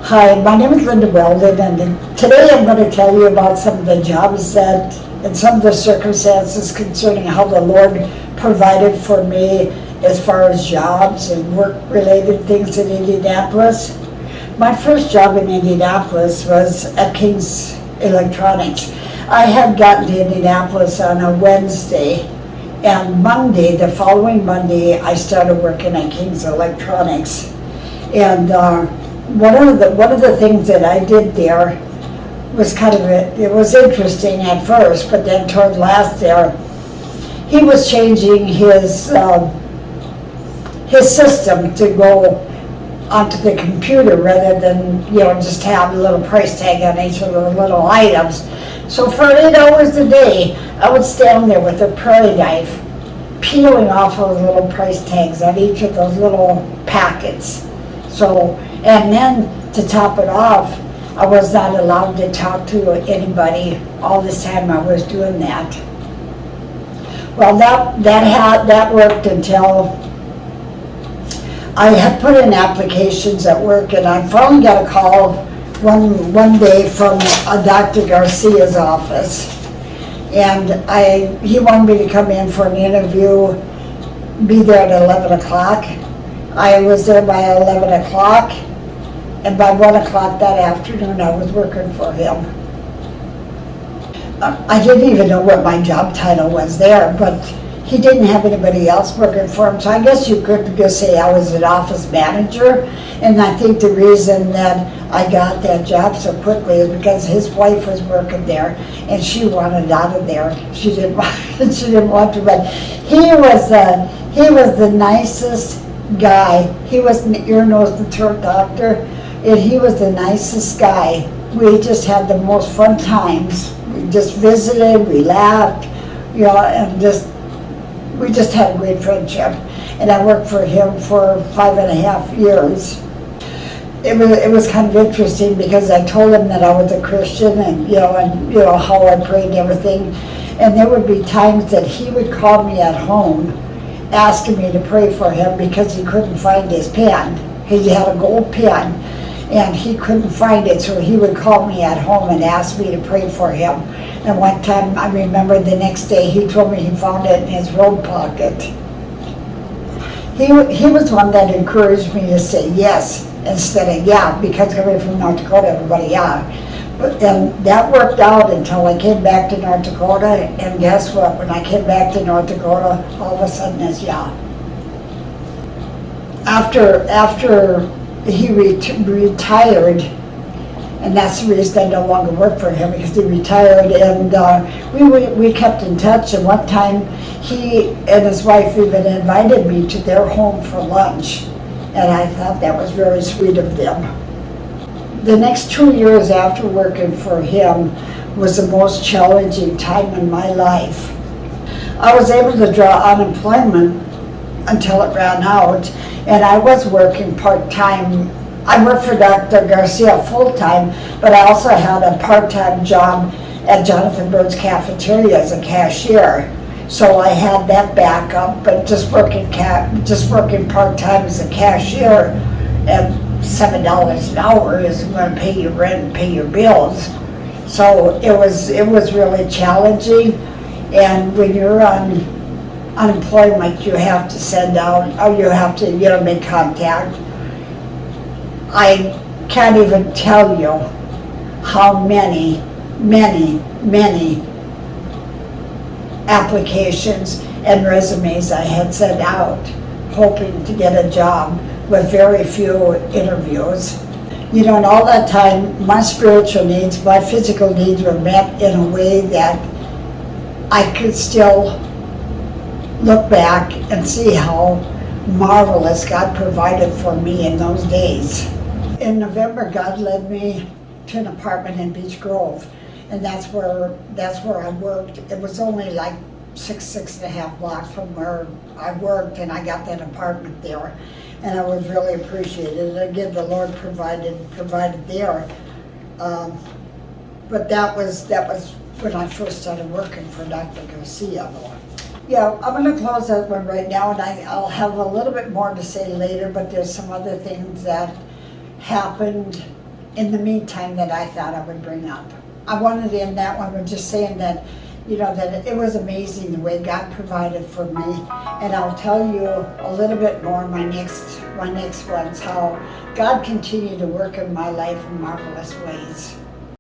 Hi, my name is Linda Weldon, and today I'm going to tell you about some of the jobs that, and some of the circumstances concerning how the Lord provided for me as far as jobs and work-related things in Indianapolis. My first job in Indianapolis was at King's Electronics. I had gotten to Indianapolis on a Wednesday, and Monday, the following Monday, I started working at King's Electronics. And one of the things that I did there was it was interesting at first, but then toward last there, he was changing his system to go onto the computer rather than, just have a little price tag on each of the little items. So for 8 hours a day, I would stand there with a prairie knife, peeling off those little price tags on each of those little packets. So, and then to top it off, I was not allowed to talk to anybody all this time I was doing that. Well, that worked until I had put in applications at work, and I finally got a call one day from Dr. Garcia's office, and he wanted me to come in for an interview, be there at 11 o'clock. I was there by 11 o'clock, and by 1 o'clock that afternoon I was working for him. I didn't even know what my job title was there, but he didn't have anybody else working for him, so I guess you could just say I was an office manager. And I think the reason that I got that job so quickly is because his wife was working there, and she wanted out of there. She didn't want to, but he was the nicest guy. He was an ear, nose, and throat doctor, and he was the nicest guy. We just had the most fun times. We just visited, we laughed, and we just had a great friendship. And I worked for him for 5.5 years. It was kind of interesting because I told him that I was a Christian, and how I prayed and everything. And there would be times that he would call me at home asking me to pray for him because he couldn't find his pen. He had a gold pen and he couldn't find it, so he would call me at home and ask me to pray for him. And one time, I remember the next day, he told me he found it in his robe pocket. He was one that encouraged me to say yes instead of yeah, because coming from North Dakota, everybody yeah. But then that worked out until I came back to North Dakota, and guess what? When I came back to North Dakota, all of a sudden it's yeah. After he retired, and that's the reason I no longer work for him, because he retired, and we kept in touch, and one time he and his wife even invited me to their home for lunch, and I thought that was very sweet of them. The next 2 years after working for him was the most challenging time in my life. I was able to draw unemployment until it ran out, and I was working part-time. I worked for Dr. Garcia full-time, but I also had a part-time job at Jonathan Bird's cafeteria as a cashier. So I had that backup, but just working part-time as a cashier at $7 an hour isn't going to pay your rent and pay your bills. So it was really challenging. And when you're on unemployment, you have to send out, or you have to make contact. I can't even tell you how many applications and resumes I had sent out, hoping to get a job with very few interviews. And all that time, my spiritual needs, my physical needs were met in a way that I could still look back and see how marvelous God provided for me in those days. In November, God led me to an apartment in Beech Grove, and that's where I worked. It was only like six and a half blocks from where I worked, and I got that apartment there, and I was really appreciated. Again, the Lord provided there, but that was when I first started working for Dr. Garcia. Yeah, I'm going to close that one right now, and I'll have a little bit more to say later, but there's some other things that happened in the meantime that I thought I would bring up. I wanted to end that one with just saying that, that it was amazing the way God provided for me. And I'll tell you a little bit more my next one's how God continued to work in my life in marvelous ways.